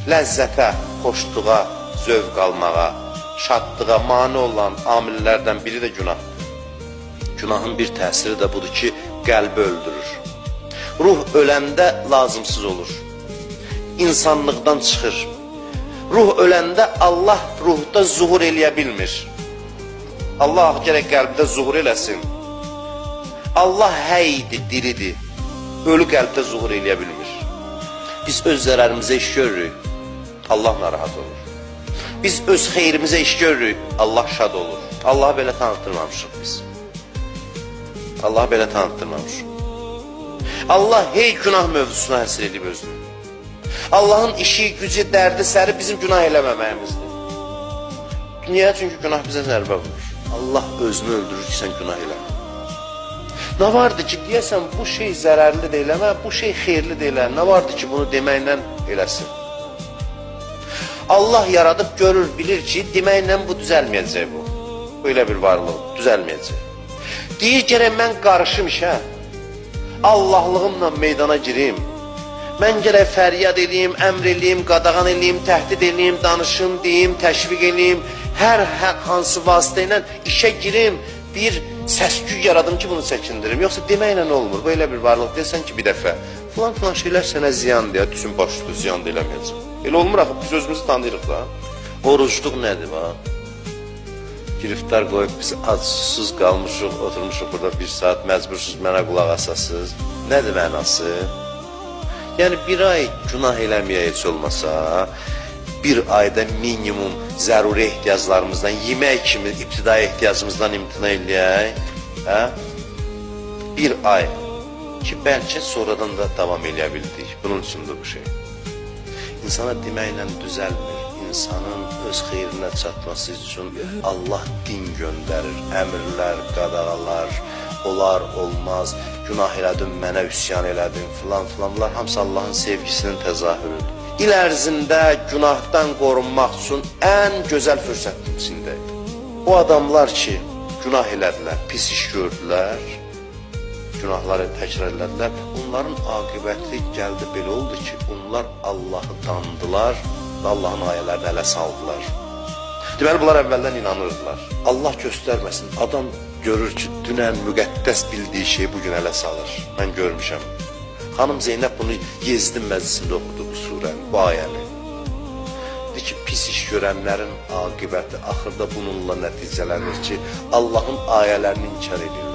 ləzzətə, xoşluğa, zövq almağa, şadlığa mane olan amillərdən biri də günahdır. Günahın bir təsiri də budur ki, qəlbi öldürür. Ruh öləndə lazımsız olur. İnsanlıqdan çıxır. Ruh öləndə Allah ruhda zuhur eləyə bilmir. Allah gərək qəlbdə zuhur eləsin. Allah həydir, diridir. Ölü qəlbdə zuhur eləyə bilmir. Biz öz zərərimizə iş görürük, Allah narahat olur. Biz öz xeyrimizə iş görürük, Allah şad olur. Allahı belə tanıtdırmamışıq biz. Allahı belə tanıtdırmamışıq. Allah hey günah mövzusuna həsr edib özünü. Allahın işi, gücü, dərdi, səri bizim günah eləməməyimizdir. Niyə? Çünki günah bizə zərbə vurur. Allah özünü öldürür ki, sən günah eləmə. Nə vardı ki, deyəsən bu şey zərərli də eləmə, bu şey xeyirli də eləmə. Nə vardı ki, bunu deməklə eləsin? Allah yaradıb görür, bilir ki, deməklə bu düzəlməyəcək bu. Böyle bir varlıq, düzəlməyəcək. Deyir, gərək mən qarışım işə. Allahlığımla meydana girim. Mən gərək fəryad eləyim, əmr eləyim, qadağan eləyim, təhdid eləyim, danışım, deyim, təşviq eləyim. Hər hansı vasitə ilə işə girim, bir səs-küy yaradım ki, bunu çəkindirim. Yoxsa deməklə nə olmur? Böyle bir varlıq desən ki, bir dəfə filan şeylər sənə ziyan deyə, düşün başlıqda ziyan da eləməyəcək. Elə olmur axı, biz özümüzü tanıyırıq da. Orucluq nədir bax? Giriftar qoyub biz ac-susuz qalmışıq, oturmuşuq burada bir saat, məcbursuz mənə qulaq asasız. Nədir mənası? Yəni bir ay günah eləməyə heç olmasa, bir ayda minimum zəruri ehtiyaclarımızdan, yemək kimi ibtidai ehtiyacımızdan imtina eləyək. Bir ay ki, bəlkə sonradan da davam eləyə bildik. Bunun üçündür bu şey. İnsana deməklə düzəlmir. İnsanın öz xeyrinə çatması üçün Allah din göndərir. Əmrlər, qadağalar, olar, olmaz, günah elədim, mənə üsyan elədim, filan. Bunlar hamısı Allahın sevgisinin təzahürüdür. İl ərzində günahdan qorunmaq üçün ən gözəl fürsətin içindəyik. O adamlar ki, günah elədilər, pis iş gördülər, günahları təkrar elədilər, onların aqibəti gəldi belə oldu ki, onlar Allahı tanıdılar və Allahın ayələrini ələ saldılar. Deməli, bunlar əvvəldən inanırdılar. Allah göstərməsin, adam görür ki, dünən müqəddəs bildiyi şeyi bugün ələ salır. Mən görmüşəm. Xanım Zeynəb bunu Yezdin məclisində oxudu bu surəni, bu ayəni. Dedi ki, pis iş görənlərin aqibəti axırda bununla nəticələnir ki, Allahın ayələrini inkar edirlər.